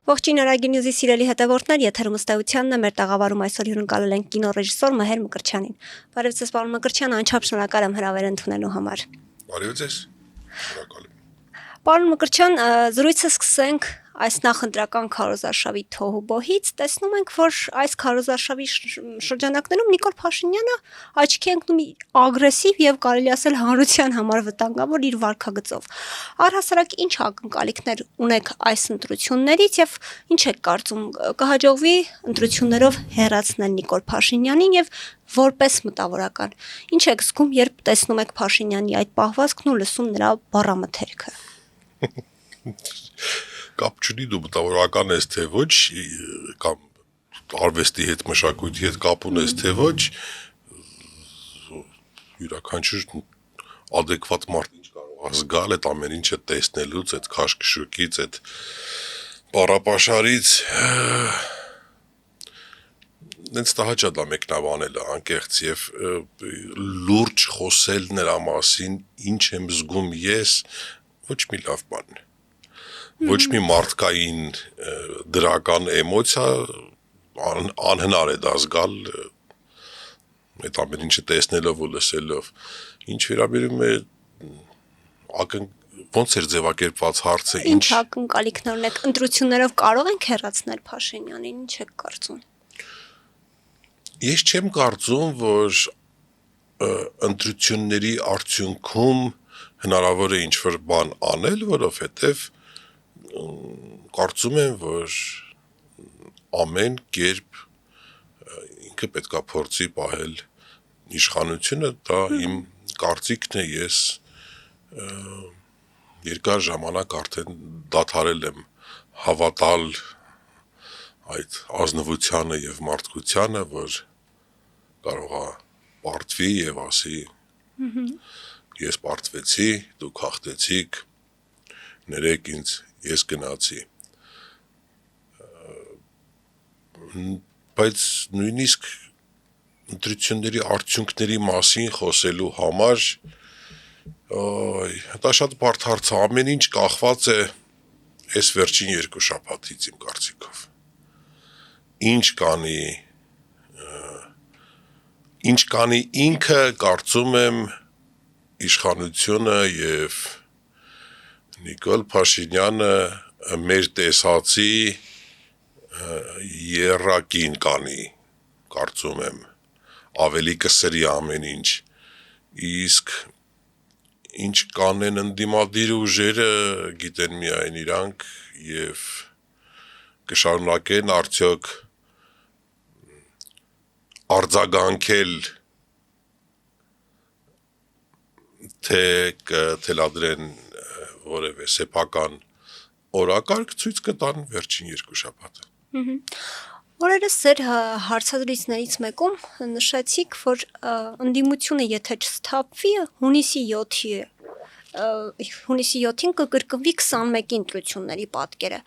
Ողջույն Արագի նյուզի սիրելի հետևորդներ, եթերում ըստեյությանն է, մեր տաղավարում այսօր հյուրընկալել ենք կինոռեժիսոր Մհեր Մկրտչյանին։ Բարև ձեզ, պարոն Մկրտչյան, անչափ շնորհակալ եմ հրավեր ընդունելու համար։ Բարև ձեզ, շնորհակալ եմ։ Պարոն Մկրտչյան, զրույցը սկսենք այս նախընտրական քարոզարշավի թոհուբոհից, տեսնում ենք, որ այս քարոզարշավի շրջանակներում Նիկոլ Փաշինյանը աչքի ընկնում ագրեսիվ եւ կարելի ասել հանրության համար վտանգավոր իր վարքագծով։ Առհասարակ ինչ ակնկալիքներ ունեք այս ընտրություններից եւ ինչ եք կարծում կհաջողվի ընտրություններով հեռացնել Նիկոլ Փաշինյանին եւ որպես մտավորական։ Ինչ եք զգում, երբ տեսնում եք Փաշինյանի այդ պահվածքն ու լսում նրա բառամթերքը։ Կապ չունի դու մտավորական ես թե ոչ, կամ արվեստի հետ, մշակույթի հետ կապ ունես թե ոչ, յուրաքանչյուր adekvat մարդ ինչ կարող է զգալ այդ ամեն ինչը տեսնելուց, այդ քաշքշուկից, այդ բառապաշարից, նենց տհաճա դա մեկնաբանելը անկեղծ եւ լուրջ խոսել նրա մասին, ինչ եմ զգում ես, ոչ մի լավ բան է։ Ոչ մի մարդկային դրական էմոցիա անհնար է դա զգալ այդ ամեն ինչը տեսնելով ու լսելով։ Ինչ վերաբերում է ոնց էր ձևակերպված հարցը, ինչ ակնկալիքներ ունեք, ընտրություններով կարող ենք հեռացնել Փաշինյանին, ինչ եք կարծում։ Ես չեմ կարծում, որ ընտրությունների արդյունքում հնարավոր է ինչ-որ բան անել, որովհետև կարծում եմ, որ ամեն կերպ ինքը պետքա փորձի պահել իշխանությունը, դա իմ կարծիքն է, ես երկար ժամանակ արդեն դադարել եմ հավատալ այդ ազնվությանը եւ մարդկությանը, որ կարող է պարտվի եւ ասի ես պարտվեցի, դուք հաղթեցիք, ներեք ինձ, ես գնացի։ Բայց նույնիսկ ընտրությունների արդյունքների մասին խոսելու համար դա շատ բարդ հարց է, ամեն ինչ կախված է այս վերջին 2 շաբաթից իմ կարծիքով։ Ինչ կանի ինքը, կարծում եմ իշխանությունը եւ Նիկոլ Փաշինյանը մեր տեսածի եռակին կանի, կարծում եմ, ավելի կսրի ամեն ինչ, իսկ ինչ կանեն ընդդիմադիր ուժերը գիտեն միայն իրանք եւ կշարունակեն արդյոք արձագանքել թե կթելադրեն որևէ սեփական օրակարգ ցույց կտան վերջին 2 շաբաթը։ Օրերս ձեր հարցազրույցներից մեկում նշեցիք, որ ընդդիմությունը եթե չսթափվի հունիսի 7-ի հունիսի 7-ին կկրկնվի 21-ի ընտրությունների պատկերը։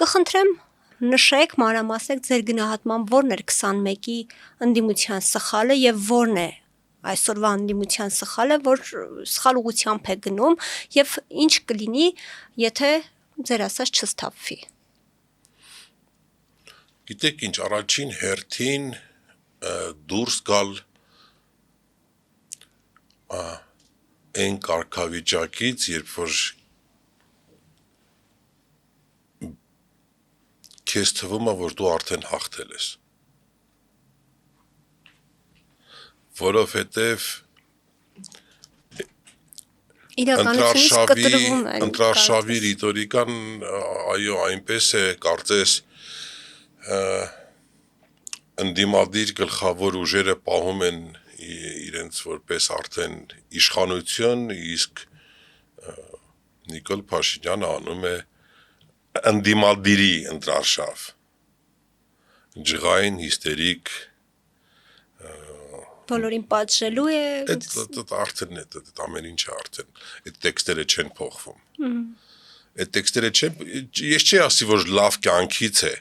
Կխնդրեմ նշեք, մանրամասնեք ձեր գնահատմամբ որն էր 21-ի ընդդիմության սխալը եւ որն է այսօրվա ընդդիմության սխալը, որ սխալ ուղղությամբ է գնում եւ ինչ կլինի, եթե ձեր ասած չսթափվի։ Գիտեք ինչ, առաջին հերթին դուրս գալ այն կարգավիճակից, երբ որ քեզ թվում է, որ դու արդեն հաղթել ես։ Որովհետև ընտրարշավի ռիտորիկան, այո, այնպես է, կարծես ընդդիմադիր գլխավոր ուժերը պահում են իրենց որպես արդեն իշխանություն, իսկ Նիկոլ Փաշինյանը անում է ընդդիմադիրի ընտրարշավ, ջղային, հիստերիկ, բոլորին պատժելու է։ Արդեն այդ ամեն ինչը արդեն, այդ տեքստերը չեն փոխվում։ Այդ տեքստերը չեն, ես չի ասի, որ լավ կյանքից է,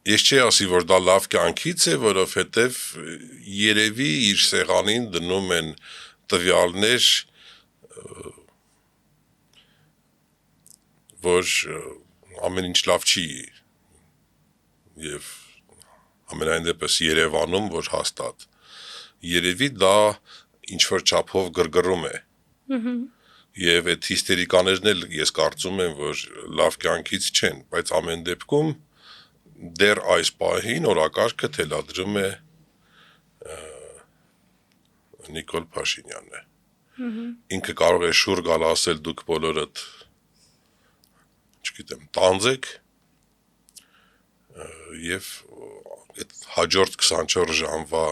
ես չի ասի, որ դա լավ կյանքից է, որովհետև երևի իր սեղանին դնում են տվյալներ, որ ամեն ինչ լավ չի եւ ամենայն դեպս Երևանում, որ հաստատ երևի դա ինչ որ չափով գրգռում է եւ այդ հիստերիկաներն էլ ես կարծում եմ, որ լավ կյանքից չեն, բայց ամեն դեպքում դեռ այս պահին օրակարգը թելադրում է Նիկոլ Փաշինյանն է ինքը կարող է շուռ գալ ասել դուք բոլորդ չգիտեմ տանձեք եւ այդ հաջորդ 24 ժամվա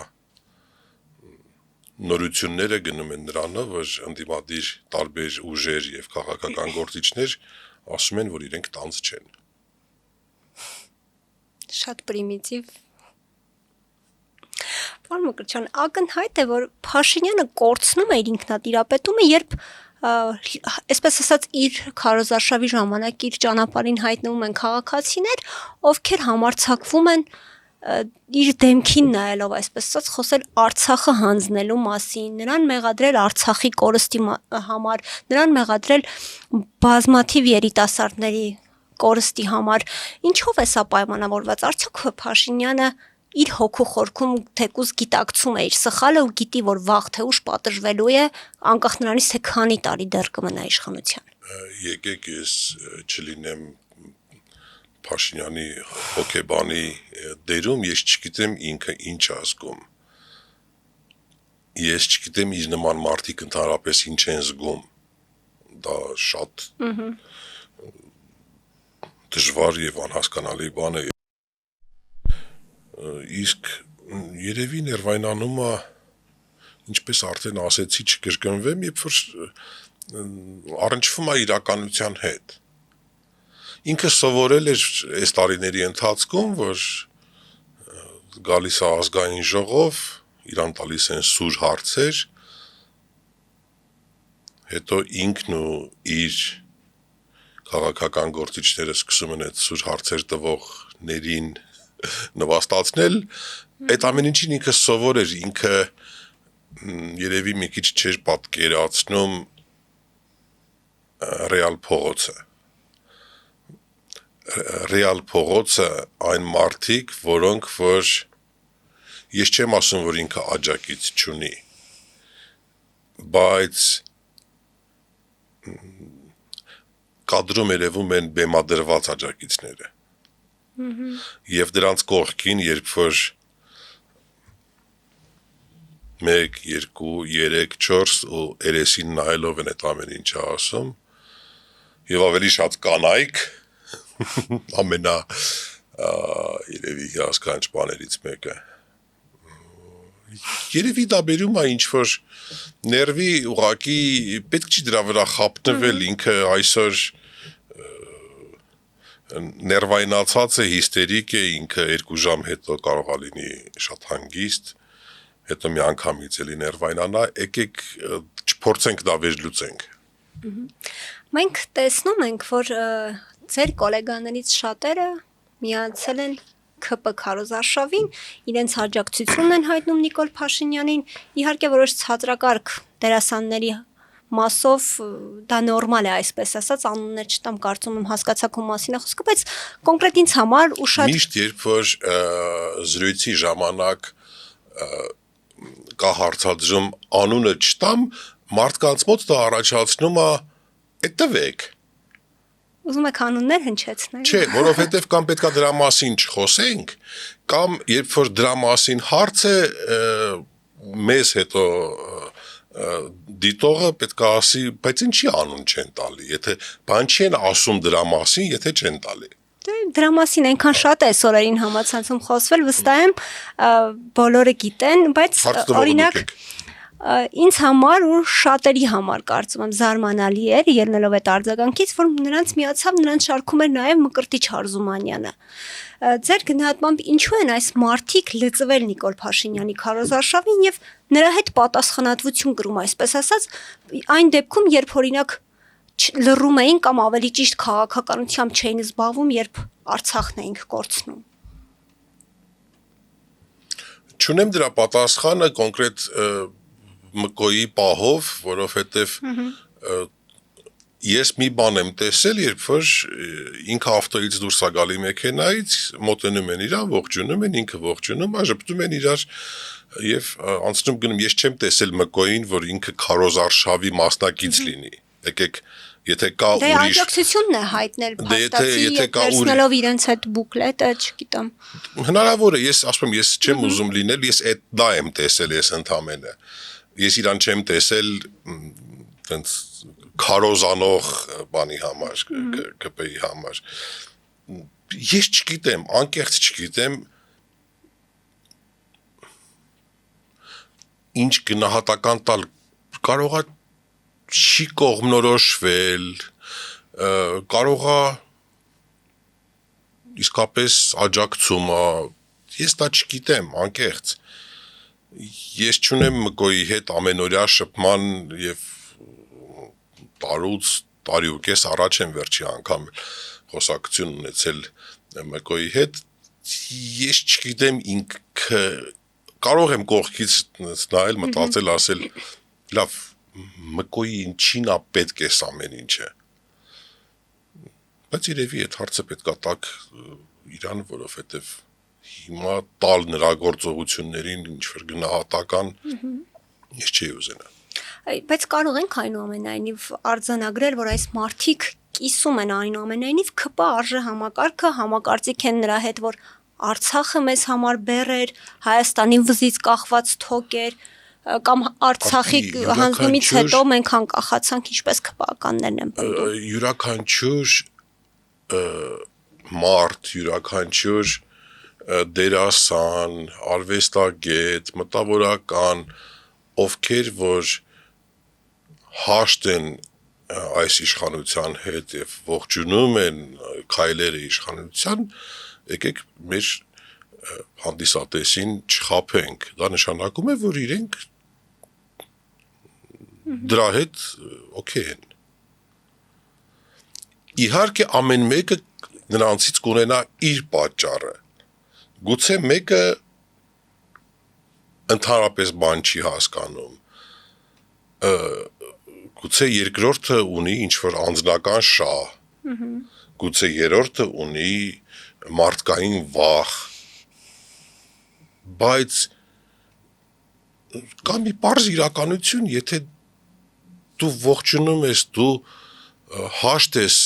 նորությունները գնում են նրանով, որ ընդդիմադիր տարբեր ուժեր եւ քաղաքական գործիչներ ասում են, որ իրենք տանձ չեն։ Շատ պրիմիտիվ։ Պարոն Մկրտչյան, ակնհայտ է, որ Փաշինյանը կորցնում է իր ինքնատիրապետումը, երբ այսպես ասած իր քարոզարշավի ժամանակ իր ճանապարհին հայտնվում են քաղաքացիներ, ովքեր համարձակվում են իր դեմքին նայելով այսպես ասած խոսել Արցախը հանձնելու մասին, նրան մեղադրել Արցախի կորստի համար, նրան մեղադրել բազմաթիվ երիտասարդների կորստի համար, ինչով է սա պայմանավորված, արդյոք Փաշինյանը իր հոգու խորքում թեկուզ գիտակցում է իր սխալը ու գիտի, որ վաղ թե ուշ պատժվելու է, անկախ նրանից թե քանի տարի դեռ կմնա իշխանության։ Եկեք ես չլինեմ Փաշինյանի հոգեբանի դերում, ես չգիտեմ ինքը ինչ ազգում։ Ես չգիտեմ իր նման մարդիկ ընդհանրապես ինչ են զգում։ Դա շատ դժվար եւ անհասկանալի բան է։ Իսկ երևի ներվայնանումը, ինչպես արդեն ասեցի, չկրկնվեմ, երբ որ առնչվում է իրականության հետ։ Ինքը սովորել էր այս տարիների ընթացքում, որ գալիս է ազգային ժողով, իրան տալիս են սուր հարցեր, հետո ինքն ու իր քաղաքական գործիչները սկսում են այդ սուր հարցեր տվողներին նվաստացնել, այդ ամեն ինչին ինքը սովոր էր, ինքը երևի մի քիչ չէր պատկերացնում ռեալ փողոցը։ Ռեալ փողոցը այն մարդիկ, որոնք որ ես չեմ ասում, որ ինքը աջակից չունի, բայց կադրում երևում են բեմադրված աջակիցները։ Եվ դրանց կողքին, երբ որ 1, 2, 3, 4 ու երեսին նայելով են այդ ամեն ինչը ասում, եւ ավելի շատ կանայք ամենա երևի հիասքանչ բաներից մեկը։ Երևի դա բերում է ինչ-որ ներվի ուղակի պետք չի դրա վրա խապնվել, ինքը այսօր ներվայնացած է, հիստերիկ է, ինքը 2 ժամ հետո կարող է լինի շատ հանգիստ, հետո մի անգամից էլի ներվայնանա, եկեք չփորձենք դա վերլուծենք։ Մենք տեսնում ենք, որ ձեր գոլեգաներից շատերը միացել են ԿՊ քարոզարշավին, իրենց հաջակցությունն են հայտնում Նիկոլ Փաշինյանին, իհարկե որոշ ցածրակարգ դերասանների մասով դա նորմալ է, այսպես ասած, անուններ չտամ, կարծում եմ հասկացաք ում մասին է խոսքը, բայց կոնկրետ ինձ համար ու շատ Միշտ երբ որ զրույցի ժամանակ կա հարցադրում անունը չտամ, մարդկանց մոտ դա առաջացնում է «Տվեք»։ Ուզում եք անուններ հնչեցնել։ Չէ, որովհետև կամ պետքա դրա մասին չխոսենք, կամ երբ որ դրա մասին հարց է մեզ հետո դիտողը պետքա ասի, բայց ինչի անուն չեն տալի, եթե բան չեն ասում դրա մասին, եթե չեն տալի։ Դրա մասին այնքան շատ է սորերին համացանցում խոսվել, վստահ եմ բոլորը գիտեն, բայց օրինակ ինձ համար ու շատերի համար կարծում եմ զարմանալի էր ելնելով այդ արձագանքից, որ նրանց միացավ, նրանց շարքում էր նաև Մկրտիչ Հարզումանյանը։ Ձեր գնահատմամբ ինչու են այս մարդիկ լծվել Նիկոլ Փաշինյանի քարոզարշավին եւ նրա հետ պատասխանատվություն կրում, այսպես ասած, այն դեպքում, երբ օրինակ լռում էին կամ ավելի ճիշտ քաղաքականությամբ չէին զբաղվում, երբ Արցախն էինք կորցնում։ Չունեմ դրա պատասխանը կոնկրետ Մկոյի պահով, որովհետև Ես մի բան եմ տեսել, երբ որ ինքը ավտոյից դուրս է գալի մեքենայից, մոտենում են իրան, ողջունում են, ինքը ողջունում, ժպտում են իրար եւ անցնում գնում։ Ես չեմ տեսել Մկոյին, որ ինքը քարոզարշավի մասնակից լինի։ Եկեք, եթե կա Դե ուրիշ աջակցությունն է հայտնել փաստացի, եթե կա ուրիշ- վերցնելով իրենց այդ բուկլետը, չգիտեմ։ հնարավոր է, ես ասում եմ, ես չեմ ուզում լինել, ես այդ դա եմ տեսել ես ընդամենը։ Ես իրան չեմ տեսել տենց քարոզանող բանի համար, ԿՊ-ի համար։ Ես չգիտեմ, անկեղծ չգիտեմ ինչ գնահատական տալ կարող է չի կողմնորոշվել, կարող է իսկապես աջակցում է, ես դա չգիտեմ, անկեղծ։ Ես չունեմ Մկոյի հետ ամենօրյա շփման եւ տարի ու կես առաջ եմ վերջի անգամ խոսակցություն ունեցել Մկոյի հետ, ես չգիտեմ ինքը կարող եմ կողքից նայել, մտածել, ասել, լավ, Մկոյի ինչին է պետք է ամեն ինչը։ Բայց երևի այդ հարցը պետք է տակ իրան, որովհետև հիմա տալ նրա գործողություններին ինչ-որ գնահատական ես չի ուզենա։ Բայց կարող ենք այնուամենայնիվ արձանագրել, որ այս մարդիկ կիսում են այնուամենայնիվ ԿՊ արժե համակարգը, համակարծիք են նրա հետ, որ Արցախը մեզ համար բեռ էր, Հայաստանի վզից կախված թոք էր, կամ Արցախի հանձնումից հետո մենք անկախացանք, ինչպես ԿՊ-ականներն են պնդում։ Յուրաքանչյուր մարդ, յուրաքանչյուր դերասան, արվեստագետ, մտավորական, ովքեր որ հաշտ են այս իշխանության հետ եւ ողջունում են քայլերը իշխանության, եկեք մեր հանդիսատեսին չխաբենք։ Դա նշանակում է, որ իրենք դրա հետ օքեյ են։ Իհարկե ամեն մեկը նրանցից կունենա իր պատճառը։ Գուցե մեկը ընդհանրապես բան չի հասկանում։ Գուցե երկրորդը ունի ինչ-որ անձնական շահ։ Գուցե երրորդը ունի մարդկային վախ։ Բայց կա մի պարզ իրականություն, եթե դու ողջունում ես, դու հաշտ ես,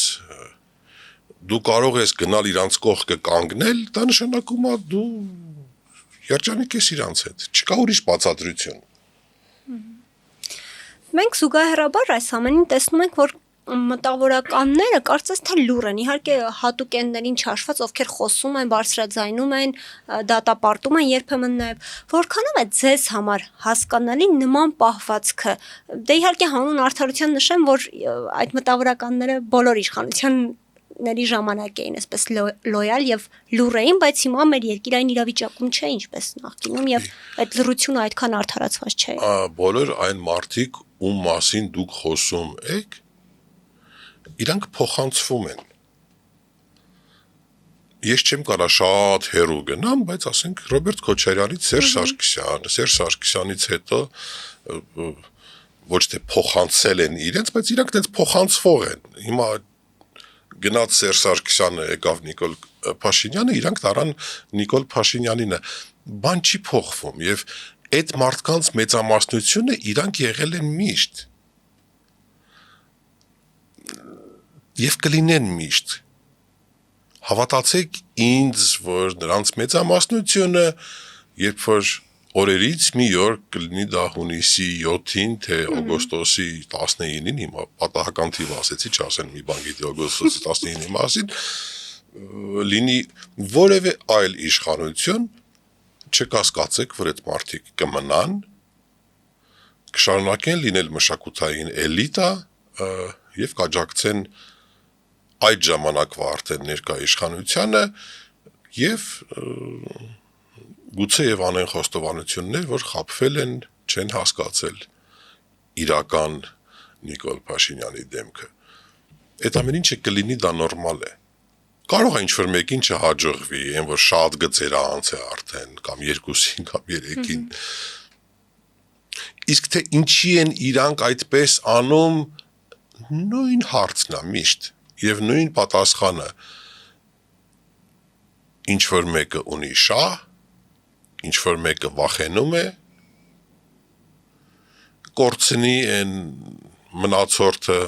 դու կարող ես գնալ իրանց կողքը կանգնել, դա նշանակում է դու երջանիկ ես իրանց հետ, չկա ուրիշ բացատրություն։ Մենք զուգահեռաբար այս ամենին տեսնում ենք, որ մտավորականները կարծես թե լուր են, իհարկե հատուկեններին չհաշված, ովքեր խոսում են, բարձրաձայնում են, դատապարտում են երբեմն նաև, որքանով է ձեզ համար հասկանալի նման պահվածքը։ Դե իհարկե հանուն արդարության նշեմ, որ այդ մտավորականները բոլոր իշխանությունների ժամանակ էին այսպես լոյալ եւ լուր էին, բայց հիմա մեր երկիրային իրավիճակում չէ ինչպես նախկինում եւ այդ լրությունը այդքան արդարացված չէ։ Բոլոր այն մարդիկ, ում մասին դուք խոսում եք, իրանք փոխանցվում են։ Ես չեմ կարա շատ հեռու գնամ, բայց ասենք Ռոբերտ Քոչարյանից Սերժ Սարգսյանից հետո ոչ թե փոխանցել են իրենց, բայց իրանք դες փոխանցվող են։ Հիմա գնաց Սերժ Սարգսյանը, եկավ Նիկոլ Փաշինյանը, իրանք տարան Նիկոլ Փաշինյանինը։ Բան չի փոխվում եւ այդ մարդկանց մեծամասնությունը իրանք եղել են միշտ։ Եվ կլինեն միշտ։ Հավատացեք ինձ, որ նրանց մեծամասնությունը, երբ որ օրերից մի օր կլինի դա հունիսի 7-ին, թե օգոստոսի 19-ին, հիմա պատահական թիվ ասեցի, չասեն մի բան գիտի օգոստոսի 19-ի մասին, լինի որևէ այլ իշխանություն, չկասկածեք, որ այդ մարդիկ կմնան, կշարունակեն լինել մշակութային էլիտա եւ կաջակցեն այդ ժամանակվա արդեն ներկա իշխանությանը եւ գուցե եւ անեն խոստովանություններ, որ խաբվել են, չեն հասկացել իրական Նիկոլ Փաշինյանի դեմքը։ Այդ ամեն ինչը կլինի դա նորմալ է։ Կարող է ինչ-որ մեկին չհաջողվի, այն որ շատ գծեր անց է արդեն, կամ 2-ին, կամ 3-ին։ Իսկ թե ինչի են իրանք այդպես անում, նույն հարցն է միշտ եւ նույն պատասխանը ինչ որ մեկը ունի շահ, ինչ որ մեկը վախենում է, կորցնի այն մնացորդը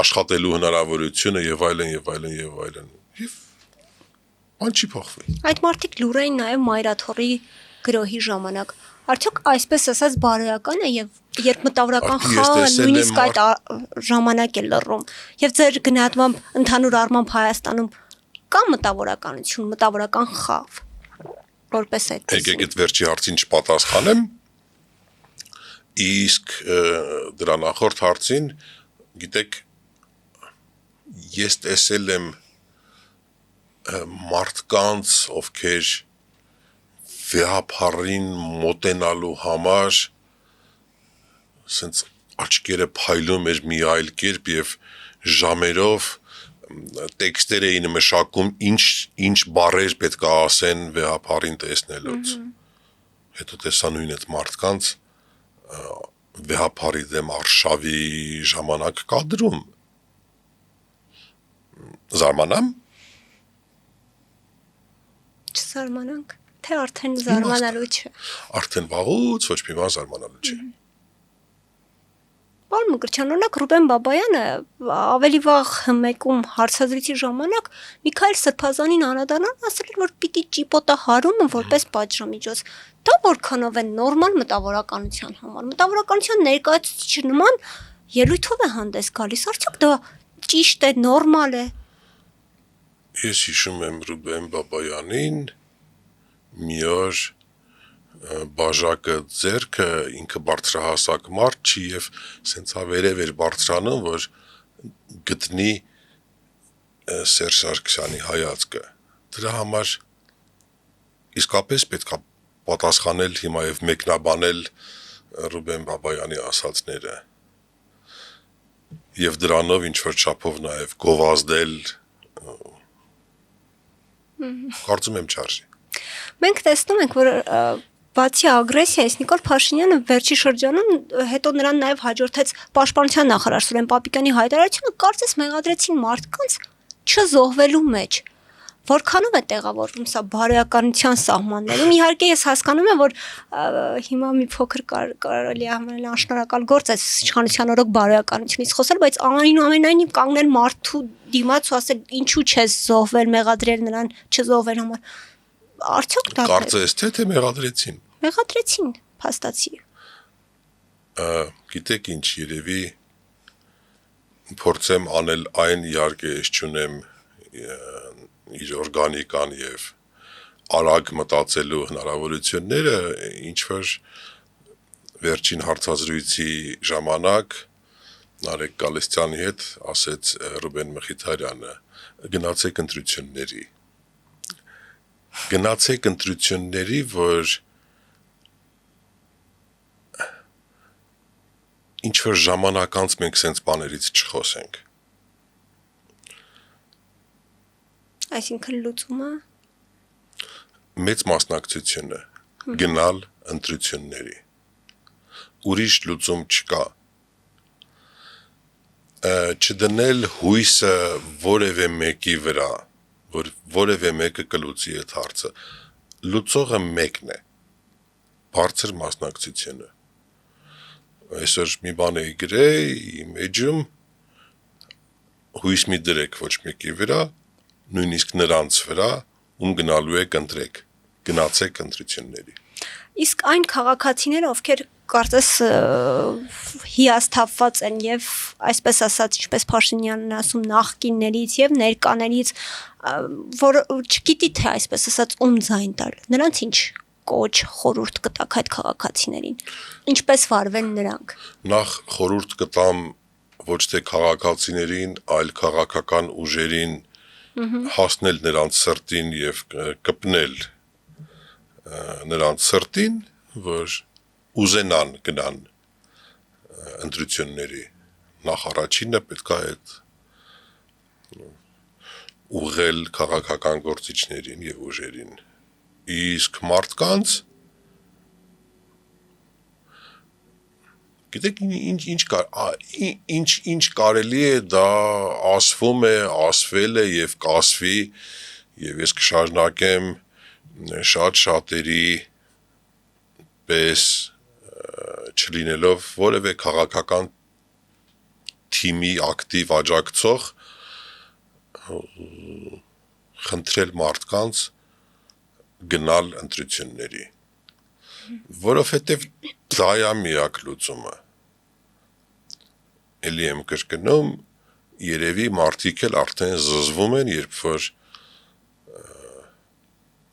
աշխատելու հնարավորությունը եւ այլն եւ այլն եւ այլն։ Եվ բան չի փոխվի։ Այդ մարդիկ լուր էին նաև մայրաթորի գրոհի ժամանակ։ Արդյոք այսպես ասած բարոյական է եւ երբ մտավորական Արդի ես խաղը տեսել եմ նույնիսկ այդ ժամանակ է լռում եւ ձեր գնահատմամբ ընդհանուր առմամբ Հայաստանում կա մտավորականություն, մտավորական խաղ որպես այդպես։ Եկեք այդ վերջի հարցին չպատասխանեմ։ Իսկ դրա նախորդ հարցին, գիտեք, ես տեսել եմ մարդկանց, ովքեր վեհապարին մոտենալու համար սենց աչքերը փայլում էր մի այլ կերպ եւ ժամերով տեքստեր էին մշակում ինչ բառեր պետք է ասեն վեհապարին տեսնելուց։ Հետո տեսա նույն այդ մարդկանց վեհապարի դեմ արշավի ժամանակ կադրում։ Զարմանամ։ Չզարմանանք, թե արդեն զարմանալու չէ։ Արդեն վաղուց ոչ մի բան զարմանալու չէ։ Պարոն Մկրտչյան, օրինակ Ռուբեն Բաբայանը ավելի վաղ հմեկում հարցազրույցի ժամանակ Միքայել Սրբազանին անդրադառնալ ասել էր, որ պիտի ճիպոտահարումը որպես պատժամիջոց։ Դա որքանով է նորմալ մտավորականության համար։ Մտավորականության ներկայացուցիչի նման ելույթով է հանդես գալիս։ Արդյոք դա ճիշտ է, նորմալ է։ Ես հիշում եմ Ռուբեն Բաբայանին մի օր բաժակը ձերքը ինքը բարձրահասակ մարդ չի եւ սենց ավերև էր բարձրանում, որ գտնի Սերժ Սարգսյանի հայացքը։ Դրա համար իսկապես պետք է պատասխանել հիմա եւ մեկնաբանել Ռուբեն Բաբայանի ասածները եւ դրանով ինչ որ չափով նաեւ գովազդել կարծում եմ չարժի։ Մենք տեսնում ենք, որ բացի ագրեսիայից Նիկոլ Փաշինյանը վերջի շրջանում հետո նրան նաև հաջորդեց Պաշտպանության նախարար Սուրեն Պապիկյանի հայտարարությունը կարծես մեղադրեցին մարդկանց չզոհվելու մեջ։ Որքանով է տեղավորվում սա բարոյականության սահմաններում։ Իհարկե ես հասկանում եմ, որ հիմա մի փոքր կարելի է համարել անշնորհակալ գործ է իշխանության օրոք բարոյականությունից խոսել, բայց այնուամենայնիվ կանգնել մարդու դիմաց ու ասել ինչու չես զոհվել, մեղադրել նրան չզոհվել համար։ Արդյոք դա Կարծես թե մեղադրեցին։ Մեղադրեցին, փաստացի։ Գիտեք ինչ, երևի փորձեմ անել այն, իհարկե ես չունեմ իր օրգանիկան եւ արագ մտածելու հնարավորությունները, ինչ որ վերջին հարցազրույցի ժամանակ Նարեկ Գալստյանի հետ ասեց Ռուբեն Մխիթարյանը, գնացեք ընտրությունների։ Գնացեք ընտրությունների, որ ինչ որ ժամանակ անց մենք սենց բաներից չխոսենք։ Այսինքն լուծումը Մեծ մասնակցությունը գնալ ընտրությունների։ Ուրիշ լուծում չկա։ Չդնել հույսը որևէ մեկի վրա, որ որևէ մեկը կլուծի այդ հարցը։ Լուծողը մեկն է։ Բարձր մասնակցությունը։ Այսօր մի բան էի գրեի իմ էջում հույս մի դրեք ոչ մեկի վրա, նույնիսկ նրանց վրա, ում գնալու եք ընտրեք, գնացեք ընտրությունների։ Իսկ այն քաղաքացիները, ովքեր կարծես հիասթափված են եւ այսպես ասած, ինչպես Փաշինյանն ասում, նախկիններից եւ ներկաներից, որ չգիտի թե այսպես ասած ում ձայն տալ։ Նրանց ինչ կոչ խորհուրդ կտաք այդ քաղաքացիներին։ Ինչպես վարվել նրանք։ Նախ խորհուրդ կտամ ոչ թե քաղաքացիներին, այլ քաղաքական ուժերին հասնել նրանց սրտին եւ կպնել նրանց սրտին, որ ուզենան գնան ընտրությունների։ Նախ առաջինը պետք է այդ ուղղել քաղաքական գործիչներին եւ ուժերին։ Իսկ մարդկանց Գիտեք ինչ կարելի է դա ասվում է, ասվել է եւ կասվի եւ ես կշարունակեմ շատ շատերի պես չլինելով որևէ քաղաքական թիմի ակտիվ աջակցող խնդրել մարդկանց գնալ ընտրությունների որովհետև դա է միակ լուծումը էլի եմ կրկնում երևի մարդիկ էլ արդեն զզվում են երբ որ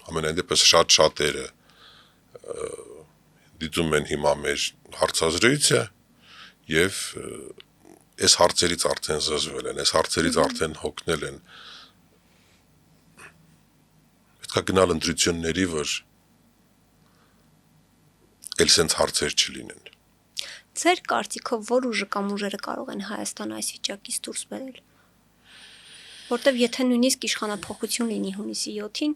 ամենայն դեպս շատ շատերը դիտում են հիմա մեր հարցազրույցը եւ այս հարցերից արդեն զզվել են այս հարցերից արդեն հոգնել են պետք է գնալ ընտրությունների որ էլ սենց հարցեր չլինեն Ձեր կարծիքով որ ուժը կամ ուժերը կարող են Հայաստանը այս վիճակից դուրս բերել որտեվ եթե նույնիսկ իշխանափոխություն լինի հունիսի 7-ին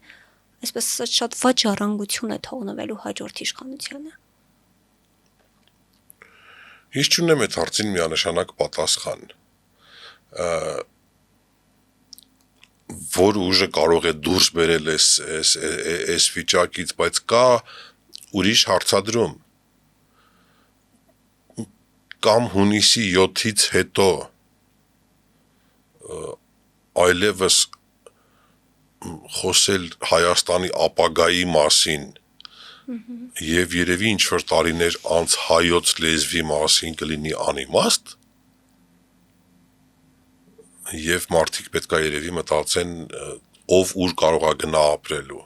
այսպես ասած շատ վատ ժառանգություն է թողնվելու հաջորդ իշխանությանը Ես չունեմ այդ հարցին միանշանակ պատասխան որ ուժը կարող է դուրս բերել այս վիճակից բայց կա ուրիշ հարցադրում կամ հունիսի 7-ից հետո այլևս խոսել Հայաստանի ապագայի մասին եւ երևի ինչ որ տարիներ անց հայոց լեզվի մասին կլինի անիմաստ եւ մարդիկ պետք է երևի մտածեն ով ուր կարող է գնա ապրելու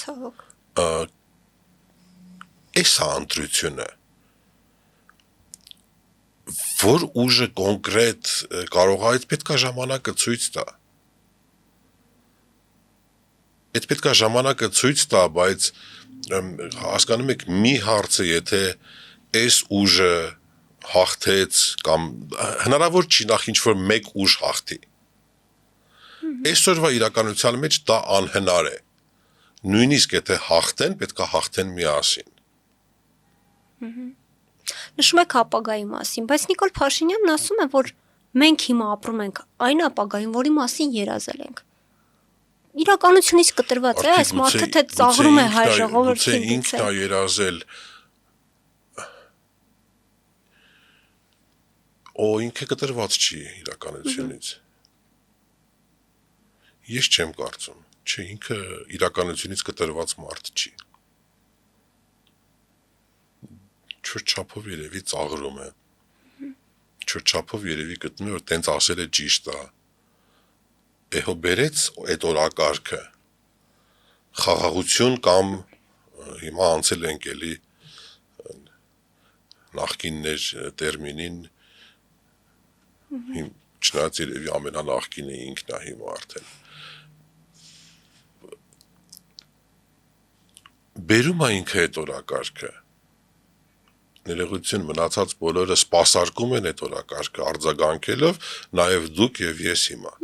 ցավոք Էսա ընտրությունը որ ուժը կոնկրետ կարող է այդ պետք է ժամանակը ցույց տա այդ պետք է ժամանակը ցույց տա բայց հասկանում եք մի հարցը եթե այս ուժը հաղթեց կամ հնարավոր չի նախ ինչ որ մեկ ուժ հաղթի այսօրվա իրականության մեջ դա անհնար է նույնիսկ եթե հաղթեն պետք է հաղթեն միասին Նշում եք ապագայի մասին, բայց Նիկոլ Փաշինյանն ասում է, որ մենք հիմա ապրում ենք այն ապագայում, որի մասին երազել ենք։ Իրականությունից կտրված է, այս մարդը թե ծաղրում է հայ ժողովրդին։ Ինքն է երազել։ Ինքը կտրված չի իրականությունից։ Ես չեմ կարծում, չէ, ինքը իրականությունից կտրված մարդ չի։ Չորչափով երևի ծաղրում է, չորչափով երևի գտնում է, որ տենց ասել է ճիշտ է, էհո բերեց այդ օրակարգը, խաղաղություն կամ հիմա անցել ենք էլի նախկիններ տերմինին, չնայած երևի ամենանախկինը ինքն է հիմա արդեն։ Բերում է ինքը այդ օրակարգը, ներողություն մնացած բոլորը սպասարկում են այդ օրակարգը արձագանքելով, նաև դուք եւ ես հիմա։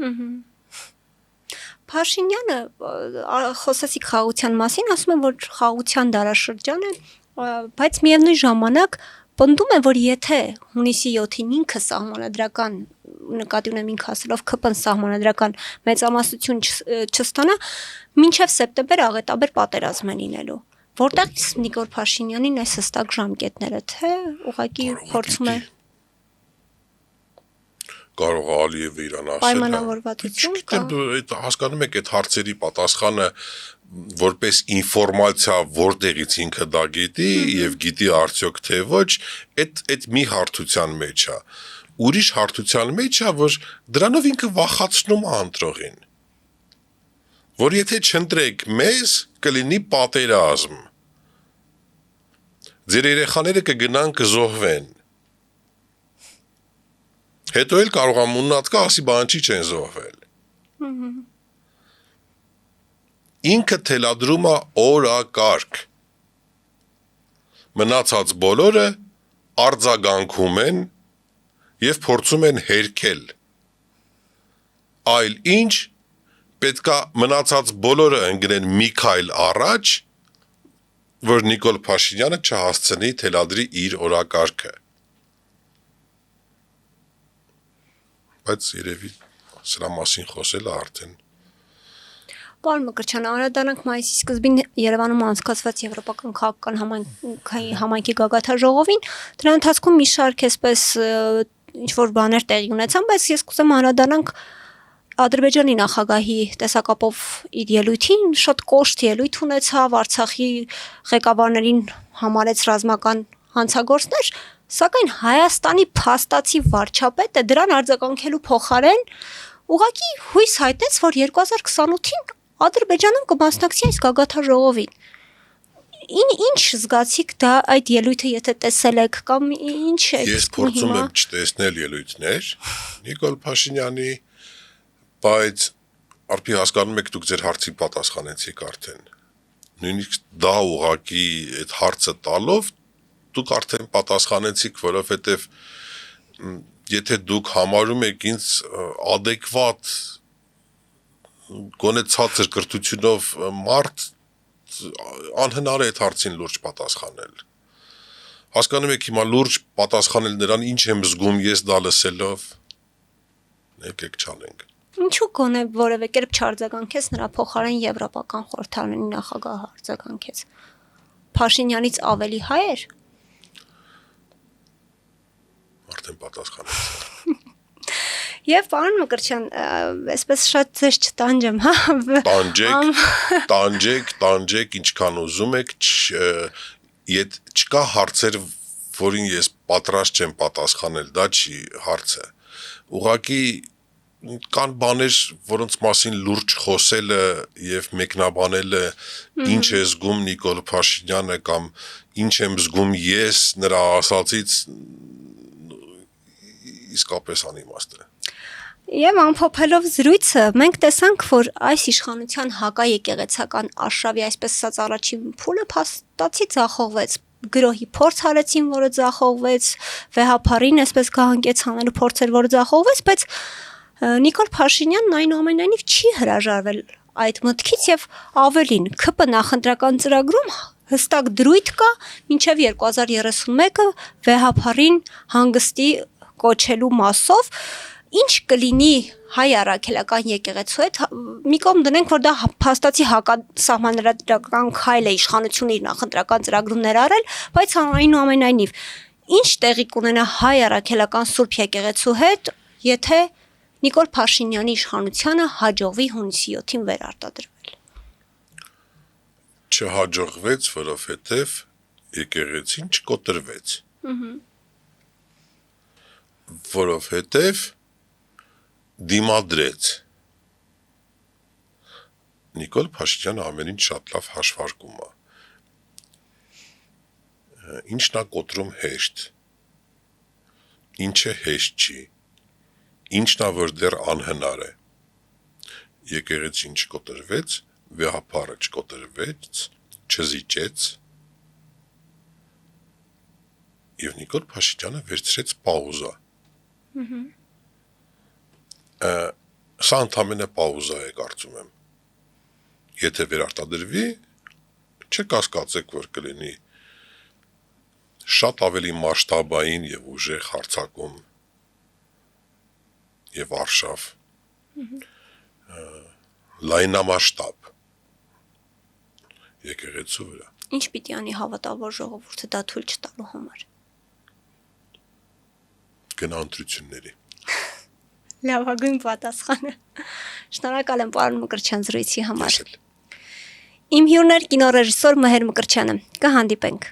Փաշինյանը խոսեցիք խաղաղության մասին, ասում է, որ խաղաղության դարաշրջան է, բայց միևնույն ժամանակ պնդում է, որ եթե հունիսի 7-ին ինքը սահմանադրական նկատի ունեմ ինքը ասելով ԿՊ-ն սահմանադրական մեծամասնություն չստանա, մինչև սեպտեմբեր աղետաբեր պատերազմ է լինելու։ Որտեղից Նիկոլ Փաշինյանին այս հստակ ժամկետները, թե ուղղակի փորձում է կարող է Ալիևը իրան ասել։ Պայմանավորվածություն կա։ Հասկանում եք այդ հարցերի պատասխանը որպես ինֆորմացիա որտեղից ինքը դա գիտի եւ գիտի արդյոք թե ոչ, այդ մի հարթության մեջ է։ Ուրիշ հարթության մեջ է, որ դրանով ինքը վախացնում է ընտրողին։ Որ եթե չընտրեք մեզ, կլինի պատերազմ։ Ձեր երեխաները կգնան կզոհվեն։ Հետո էլ կարող է մուննատկա ասի բան չի չեն զոհվել։ Ինքը թելադրում է օրակարգ։ Մնացած բոլորը արձագանքում են եւ փորձում են հերքել։ Այլ ինչ պետքա մնացած բոլորը ընկնեն մի քայլ առաջ, որ Նիկոլ Փաշինյանը չհասցնի թելադրի իր օրակարգը։ բայց երևի սրա մասին խոսելը արդեն Պարոն Մկրտչյան, անդրադառնանք մայիսի սկզբին Երևանում անցկացված Եվրոպական քաղաքական համայնքի գագաթաժողովին, դրա ընթացքում մի շարք էսպես ինչ որ բաներ տեղի ունեցան, բայց ես կուզեմ անդրադառնանք Ադրբեջանի նախագահի տեսակապով իր ելույթին, շատ կոշտ ելույթ ունեցավ, Արցախի ղեկավարներին համարեց ռազմական հանցագործներ, սակայն Հայաստանի փաստացի վարչապետը դրան արձագանքելու փոխարեն ուղղակի հույս հայտնեց, որ 2028-ին Ադրբեջանում կմասնակցի այս գագաթաժողովին։ Ինչ զգացիք դա այդ ելույթը եթե տեսել եք կամ ինչ է։ Ես փորձում եմ չտեսնել ելույթներ Նիկոլ Փաշինյանի, բայց արդի հասկանում եք դուք ձեր հարցի պատասխանեցիք արդեն։ Նույնիսկ դա ուղղակի այդ հարցը տալով դուք արդեն պատասխանեցիք, որովհետև եթե դուք համարում եք ինձ adekvat գոնե ցածր կրթությունով մարդ անհնար է այդ հարցին լուրջ պատասխանել։ Հասկանում եք հիմա լուրջ պատասխանել նրան ինչ եմ զգում ես դա լսելով։ Եկեք չանենք։ Ինչու գոնե որևէ կերպ չարձագանքեց նրա փոխարեն Եվրոպական խորհրդարանի նախագահը արձագանքեց։ Փաշինյանից ավելի հայ էր։ Արդեն պատասխանեցի։ Եվ պարոն Մկրտչյան, այսպես շատ ձեզ չտանջեմ, հա։ Տանջեք, ինչքան ուզում եք, չկա հարցեր, որին ես պատրաստ չեմ պատասխանել, դա չի հարցը։ Ուղղակի կան բաներ, որոնց մասին լուրջ խոսելը եւ մեկնաբանելը, ինչ է զգում Նիկոլ Փաշինյանը կամ ինչ եմ զգում ես նրա ասածից իսկապես անիմաստ է։ Եվ ամփոփելով զրույցը, մենք տեսանք, որ այս իշխանության հակաեկեղեցական արշավի այսպես ասած առաջին փուլը փաստացի ձախողվեց։ Գրոհի փորձ արեցին, որը ձախողվեց, վեհապարին այսպես գահանկեց հանելու փորձեր, որը ձախողվեց, բայց Նիկոլ Փաշինյանն այնուամենայնիվ չի հրաժարվել այդ մտքից եւ ավելին ՔՊ նախընտրական ծրագրում հստակ դրույթ կա մինչեւ 2031-ը վեհապարին հանգստի կոչելու մասով ինչ կլինի հայ առաքելական եկեղեցու հետ մի կողմ դնենք որ դա փաստացի հակասահմանադրական քայլ է իշխանությունը իր նախընտրական ծրագրում ներառել բայց այնուամենայնիվ ինչ տեղի կունենա հայ առաքելական սուրբ եկեղեցու հետ եթե Նիկոլ Փաշինյանի իշխանությանը հաջողվի հունիսի 7-ին վերարտադրվել Չհաջողվեց որովհետև եկեղեցին չկոտրվեց որովհետև դիմադրեց Նիկոլ Փաշինյանը ամեն ինչ շատ լավ հաշվարկում է ինչն է կոտրում հեշտ ինչը հեշտ չի ինչն է որ դեռ անհնար է եկեղեցին չկոտրվեց վեհապարը չկոտրվեց չզիջեց եւ Նիկոլ Փաշինյանը վերցրեց պաուզա Սա ընդամենը պաուզա է կարծում եմ Եթե վերարտադրվի չկասկածեք որ կլինի շատ ավելի մասշտաբային եւ ուժեղ հարձակում եւ արշավ լայնամասշտաբ եկեղեցու վրա Ինչ պիտի անի հավատավոր ժողովուրդը դա թույլ չտալու համար Գնա ընտրությունների Լավագույն պատասխանը Շնորհակալ եմ պարոն Մկրտչյան զրույցի համար Իմ հյուրն էր կինոռեժիսոր Մհեր Մկրտչյանը կհանդիպենք